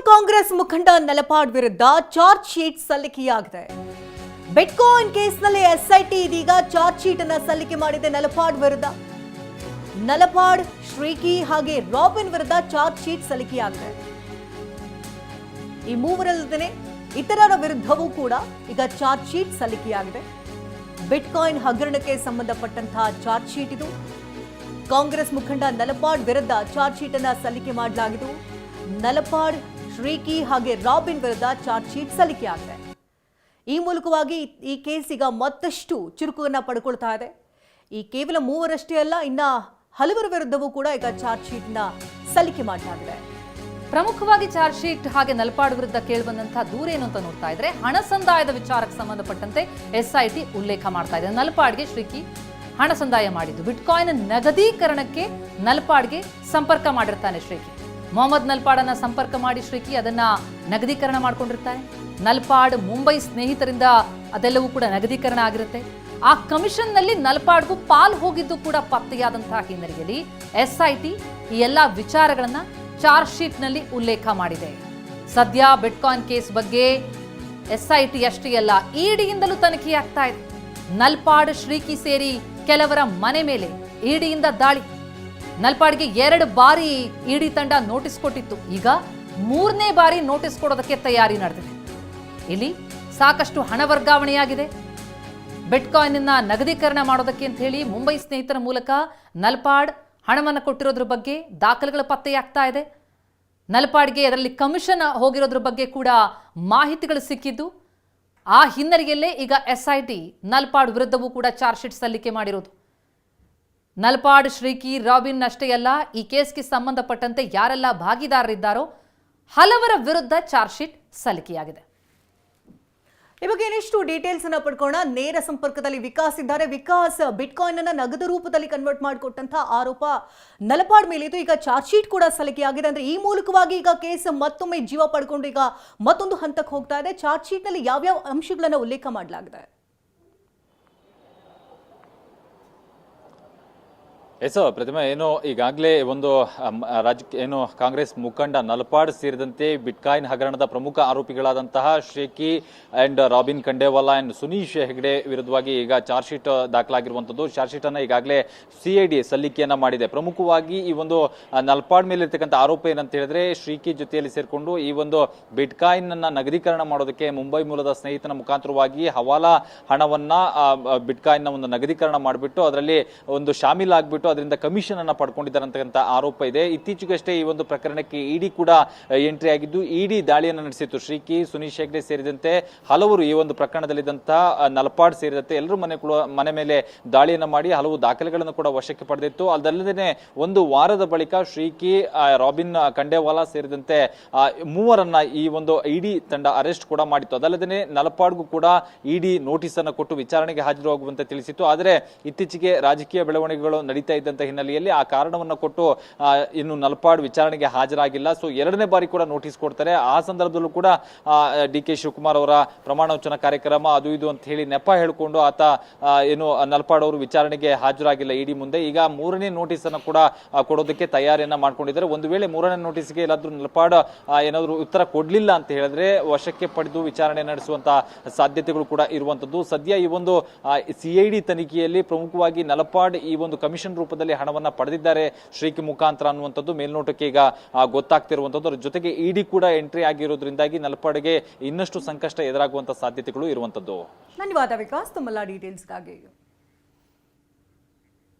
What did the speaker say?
ಕಾಂಗ್ರೆಸ್ ಮುಖಂಡ ನಲಪಾಡ್ ವಿರುದ್ಧ charge sheet ಸಲ್ಲಿಕೆಯಾಗಿದೆ. Bitcoin ಕೇಸ್ನಲ್ಲಿ ಎಸ್ಐಟಿ ಇದೀಗ ಚಾರ್ಜ್ ಶೀಟ್ ಅನ್ನು ಸಲ್ಲಿಕೆ ಮಾಡಿದೆ. ನಲಪಾಡ್ ವಿರುದ್ಧ ನಲಪಾಡ್, ಶ್ರೀಕಿ ಹಾಗೆ ರಾಬಿನ್ ವಿರುದ್ಧ ಚಾರ್ಜ್ ಶೀಟ್ ಸಲ್ಲಿಕೆಯಾಗಿದೆ. ಈ ಮೂವರಲ್ಲದೆ ಇತರರ ವಿರುದ್ಧವೂ ಕೂಡ ಈಗ ಚಾರ್ಜ್ ಶೀಟ್ ಸಲ್ಲಿಕೆಯಾಗಿದೆ. ಬಿಟ್ಕಾಯಿನ್ ಹಗರಣಕ್ಕೆ ಸಂಬಂಧಪಟ್ಟಂತಹ ಚಾರ್ಜ್ ಶೀಟ್ ಇದು. ಕಾಂಗ್ರೆಸ್ ಮುಖಂಡ ನಲಪಾಡ್ ವಿರುದ್ಧ ಚಾರ್ಜ್ ಶೀಟ್ ಅನ್ನು ಸಲ್ಲಿಕೆ ಮಾಡಲಾಗಿದ್ದು, ನಲಪಾಡ್, ಶ್ರೀಕಿ ಹಾಗೆ ರಾಬಿನ್ ವಿರುದ್ಧ ಚಾರ್ಜ್ ಶೀಟ್ ಸಲ್ಲಿಕೆಯಾಗಿದೆ. ಈ ಮೂಲಕವಾಗಿ ಈ ಕೇಸ್ ಈಗ ಮತ್ತಷ್ಟು ಚುರುಕನ್ನು ಪಡ್ಕೊಳ್ತಾ ಇದೆ. ಈ ಕೇವಲ ಮೂವರಷ್ಟೇ ಅಲ್ಲ, ಇನ್ನ ಹಲವರ ವಿರುದ್ಧವೂ ಕೂಡ ಈಗ ಚಾರ್ಜ್ ಶೀಟ್ ನ ಸಲ್ಲಿಕೆ ಮಾಡಲಾಗಿದೆ. ಪ್ರಮುಖವಾಗಿ ಚಾರ್ಜ್ ಶೀಟ್ ಹಾಗೆ ನಲಪಾಡ್ ವಿರುದ್ಧ ಕೇಳಿಬಂದಂತಹ ದೂರ ಏನು ಅಂತ ನೋಡ್ತಾ ಇದ್ರೆ, ಹಣ ಸಂದಾಯದ ವಿಚಾರಕ್ಕೆ ಸಂಬಂಧಪಟ್ಟಂತೆ ಎಸ್ಐಟಿ ಉಲ್ಲೇಖ ಮಾಡ್ತಾ ಇದೆ. ನಲಪಾಡ್ಗೆ ಶ್ರೀಕಿ ಹಣ ಸಂದಾಯ ಮಾಡಿದ್ದು, ಬಿಟ್ಕಾಯಿನ್ ನಗದೀಕರಣಕ್ಕೆ ನಲಪಾಡ್ಗೆ ಸಂಪರ್ಕ ಮಾಡಿರ್ತಾನೆ ಶ್ರೀಕಿ. ಮೊಹಮ್ಮದ್ ನಲಪಾಡನ್ನ ಸಂಪರ್ಕ ಮಾಡಿ ಶ್ರೀಕಿ ಅದನ್ನ ನಗದೀಕರಣ ಮಾಡ್ಕೊಂಡಿರ್ತಾನೆ. ನಲಪಾಡ್ ಮುಂಬೈ ಸ್ನೇಹಿತರಿಂದ ಅದೆಲ್ಲವೂ ಕೂಡ ನಗದೀಕರಣ ಆಗಿರುತ್ತೆ. ಆ ಕಮಿಷನ್ ನಲ್ಲಿ ನಲಪಾಡ್ಗೂ ಪಾಲ್ ಹೋಗಿದ್ದು ಕೂಡ ಪತ್ತೆಯಾದಂತಹ ಹಿನ್ನೆಲೆಯಲ್ಲಿ ಎಸ್ಐಟಿ ಈ ಎಲ್ಲಾ ವಿಚಾರಗಳನ್ನ ಚಾರ್ಜ್ ಶೀಟ್ ನಲ್ಲಿ ಉಲ್ಲೇಖ ಮಾಡಿದೆ. ಸದ್ಯ ಬಿಟ್ಕಾಯಿನ್ ಕೇಸ್ ಬಗ್ಗೆ ಎಸ್ಐಟಿ ಅಷ್ಟೇ ಅಲ್ಲ, ಇಡಿಯಿಂದಲೂ ತನಿಖೆಯಾಗ್ತಾ ಇದೆ. ನಲಪಾಡ್, ಶ್ರೀಕಿ ಸೇರಿ ಕೆಲವರ ಮನೆ ಮೇಲೆ ಇಡಿಯಿಂದ ದಾಳಿ. ನಲಪಾಡ್ಗೆ 2 ಬಾರಿ ಇಡಿ ತಂಡ ನೋಟಿಸ್ ಕೊಟ್ಟಿತ್ತು. ಈಗ 3ನೇ ಬಾರಿ ನೋಟಿಸ್ ಕೊಡೋದಕ್ಕೆ ತಯಾರಿ ನಡೆದಿದೆ. ಇಲ್ಲಿ ಸಾಕಷ್ಟು ಹಣ ವರ್ಗಾವಣೆಯಾಗಿದೆ. ಬಿಟ್ಕಾಯಿನ್ ನಗದೀಕರಣ ಮಾಡೋದಕ್ಕೆ ಅಂತ ಹೇಳಿ ಮುಂಬೈ ಸ್ನೇಹಿತರ ಮೂಲಕ ನಲಪಾಡ್ ಹಣವನ್ನು ಕೊಟ್ಟಿರೋದ್ರ ಬಗ್ಗೆ ದಾಖಲೆಗಳ ಪತ್ತೆಯಾಗ್ತಾ ಇದೆ. ನಲಪಾಡ್ಗೆ ಅದರಲ್ಲಿ ಕಮಿಷನ್ ಹೋಗಿರೋದ್ರ ಬಗ್ಗೆ ಕೂಡ ಮಾಹಿತಿಗಳು ಸಿಕ್ಕಿದ್ದು. ಆ ಹಿನ್ನೆಲೆಯಲ್ಲೇ ಈಗ ಎಸ್ಐಟಿ ನಲಪಾಡ್ ವಿರುದ್ಧವೂ ಕೂಡ ಚಾರ್ಜ್ ಶೀಟ್ ಸಲ್ಲಿಕೆ ಮಾಡಿರೋದು. ನಲಪಾಡ್, ಶ್ರೀಕಿ, ರಾಬಿನ್ ಅಷ್ಟೇ ಅಲ್ಲ, ಈ ಕೇಸ್ಗೆ ಸಂಬಂಧಪಟ್ಟಂತೆ ಯಾರೆಲ್ಲ ಭಾಗಿದಾರರಿದ್ದಾರೋ ಹಲವರ ವಿರುದ್ಧ ಚಾರ್ಜ್ ಶೀಟ್ ಸಲ್ಲಿಕೆಯಾಗಿದೆ. ಈ ಬಗ್ಗೆ ಇನ್ನಷ್ಟು ಡೀಟೇಲ್ಸ್ ಅನ್ನ ಪಡ್ಕೋಣ. ನೇರ ಸಂಪರ್ಕದಲ್ಲಿ ವಿಕಾಸ್ ಇದ್ದಾರೆ. ವಿಕಾಸ್, ಬಿಟ್ಕಾಯಿನ್ ಅನ್ನ ನಗದು ರೂಪದಲ್ಲಿ ಕನ್ವರ್ಟ್ ಮಾಡಿಕೊಟ್ಟಂತಹ ಆರೋಪ ನಲಪಾಡ್ ಮೇಲೆ ಇದು. ಈಗ ಚಾರ್ಜ್ ಶೀಟ್ ಕೂಡ ಸಲ್ಲಿಕೆಯಾಗಿದೆ. ಅಂದ್ರೆ ಈ ಮೂಲಕವಾಗಿ ಈಗ ಕೇಸ್ ಮತ್ತೊಮ್ಮೆ ಜೀವ ಪಡ್ಕೊಂಡು ಈಗ ಮತ್ತೊಂದು ಹಂತಕ್ಕೆ ಹೋಗ್ತಾ ಇದೆ. ಚಾರ್ಜ್ ಶೀಟ್ ನಲ್ಲಿ ಯಾವ್ಯಾವ ಅಂಶಗಳನ್ನ ಉಲ್ಲೇಖ ಮಾಡಲಾಗಿದೆ? ಪ್ರತಿಮಾ, ಏನು ಈಗಾಗಲೇ ಒಂದು ಏನು ಕಾಂಗ್ರೆಸ್ ಮುಖಂಡ ನಲಪಾಡ್ ಸೇರಿದಂತೆ ಬಿಟ್ಕಾಯಿನ್ ಹಗರಣದ ಪ್ರಮುಖ ಆರೋಪಿಗಳಾದಂತಹ Shriki and Robin Khandelwal and Sunish Hegde ವಿರುದ್ಧವಾಗಿ ಈಗ ಚಾರ್ಜ್ ಶೀಟ್ ದಾಖಲಾಗಿರುವಂತದ್ದು. ಚಾರ್ಜ್ ಶೀಟ್ ಅನ್ನ ಈಗಾಗಲೇ ಸಿಐಡಿ ಸಲ್ಲಿಕೆಯನ್ನ ಮಾಡಿದೆ. ಪ್ರಮುಖವಾಗಿ ಈ ಒಂದು ನಲಪಾಡ್ ಮೇಲೆ ಇರ್ತಕ್ಕಂಥ ಆರೋಪ ಏನಂತ ಹೇಳಿದ್ರೆ, ಶ್ರೀಕಿ ಜೊತೆಯಲ್ಲಿ ಸೇರ್ಕೊಂಡು ಈ ಒಂದು ಬಿಟ್ಕಾಯಿನ್ ಅನ್ನ ನಗದೀಕರಣ ಮಾಡೋದಕ್ಕೆ ಮುಂಬೈ ಮೂಲದ ಸ್ನೇಹಿತನ ಮುಖಾಂತರವಾಗಿ ಹವಾಲಾ ಹಣವನ್ನ ಬಿಟ್ಕಾಯಿನ್ ನ ಒಂದು ನಗದೀಕರಣ ಮಾಡಿಬಿಟ್ಟು ಅದರಲ್ಲಿ ಒಂದು ಶಾಮೀಲಾಗ್ಬಿಟ್ಟು ಅದರಿಂದ ಕಮಿಷನ್ ಅನ್ನ ಪಡ್ಕೊಂಡಿದ್ದಾರೆ ಅಂತಕ್ಕಂಥ ಆರೋಪ ಇದೆ. ಇತ್ತೀಚೆಗಷ್ಟೇ ಈ ಒಂದು ಪ್ರಕರಣಕ್ಕೆ ಇಡಿ ಕೂಡ ಎಂಟ್ರಿ ಆಗಿದ್ದು, ಇಡಿ ದಾಳಿಯನ್ನು ನಡೆಸಿತ್ತು. ಶ್ರೀಕಿ, ಸುನೀಶ್ ಹೆಗ್ಡೆ ಸೇರಿದಂತೆ ಹಲವರು ಈ ಒಂದು ಪ್ರಕರಣದಲ್ಲಿದ್ದಂತಹ ನಲಪಾಡ್ ಸೇರಿದಂತೆ ಎಲ್ಲರೂ ಮನೆ ಮೇಲೆ ದಾಳಿಯನ್ನ ಮಾಡಿ ಹಲವು ದಾಖಲೆಗಳನ್ನು ಕೂಡ ವಶಕ್ಕೆ ಪಡೆದಿತ್ತು. ಅದಲ್ಲದೆ ಒಂದು ವಾರದ ಬಳಿಕ ಶ್ರೀಕಿ, ರಾಬಿನ್ ಖಂಡೇವಾಲಾ ಸೇರಿದಂತೆ ಮೂವರನ್ನ ಈ ಒಂದು ಇಡಿ ತಂಡ ಅರೆಸ್ಟ್ ಕೂಡ ಮಾಡಿತ್ತು. ಅದಲ್ಲದೆ ನಲಪಾಡ್ಗೂ ಕೂಡ ಇಡಿ ನೋಟಿಸ್ ಅನ್ನು ಕೊಟ್ಟು ವಿಚಾರಣೆಗೆ ಹಾಜರಾಗುವಂತೆ ತಿಳಿಸಿತ್ತು. ಆದರೆ ಇತ್ತೀಚೆಗೆ ರಾಜಕೀಯ ಬೆಳವಣಿಗೆಗಳು ನಡೀತಾ ಇದ್ದಂತ ಹಿನ್ನೆಲೆಯಲ್ಲಿ ಆ ಕಾರಣವನ್ನು ಕೊಟ್ಟು ಇನ್ನು ನಲಪಾಡ್ ವಿಚಾರಣೆಗೆ ಹಾಜರಾಗಿಲ್ಲ. ಸೊ 2ನೇ ಬಾರಿ ಕೂಡ ನೋಟಿಸ್ ಕೊಡ್ತಾರೆ. ಆ ಸಂದರ್ಭದಲ್ಲೂ ಕೂಡ ಡಿ.ಕೆ. ಶಿವಕುಮಾರ್ ಅವರ ಪ್ರಮಾಣವಚನ ಕಾರ್ಯಕ್ರಮ ಅದು ಇದು ಅಂತ ಹೇಳಿ ನೆಪ ಹೇಳಿಕೊಂಡು ಆತ ಏನು ನಲಪಾಡ್ ಅವರು ವಿಚಾರಣೆಗೆ ಹಾಜರಾಗಿಲ್ಲ ಇಡಿ ಮುಂದೆ. ಈಗ 3ನೇ ನೋಟಿಸ್ ಅನ್ನು ಕೂಡ ಕೊಡೋದಕ್ಕೆ ತಯಾರಿಯನ್ನ ಮಾಡ್ಕೊಂಡಿದ್ದಾರೆ. ಒಂದು ವೇಳೆ 3ನೇ ನೋಟಿಸ್ಗೆ ಎಲ್ಲಾದ್ರೂ ನಲಪಾಡ್ ಏನಾದ್ರು ಉತ್ತರ ಕೊಡ್ಲಿಲ್ಲ ಅಂತ ಹೇಳಿದ್ರೆ ವಶಕ್ಕೆ ಪಡೆದು ವಿಚಾರಣೆ ನಡೆಸುವಂತಹ ಸಾಧ್ಯತೆಗಳು ಕೂಡ ಇರುವಂತದ್ದು. ಸದ್ಯ ಈ ಒಂದು ಸಿಐಡಿ ತನಿಖೆಯಲ್ಲಿ ಪ್ರಮುಖವಾಗಿ ನಲಪಾಡ್ ಈ ಒಂದು ಕಮಿಷನ್ ರೂಪದಲ್ಲಿ ಹಣವನ್ನ ಪಡೆದಿದ್ದಾರೆ ಶ್ರೀಕಿ ಮುಖಾಂತರ ಅನ್ನುವಂಥದ್ದು ಮೇಲ್ನೋಟಕ್ಕೆ ಈಗ ಗೊತ್ತಾಗ್ತಿರುವಂತದ್ದು. ಅದರ ಜೊತೆಗೆ ಇಡಿ ಕೂಡ ಎಂಟ್ರಿ ಆಗಿರೋದ್ರಿಂದಾಗಿ ನಲಪಾಡ್ಗೆ ಇನ್ನಷ್ಟು ಸಂಕಷ್ಟ ಎದುರಾಗುವಂತಹ ಸಾಧ್ಯತೆಗಳು ಇರುವಂತದ್ದು. ಧನ್ಯವಾದ ವಿಕಾಸ್, ತಮ್ಮೆಲ್ಲ ಡೀಟೇಲ್ಸ್ಗಾಗಿ.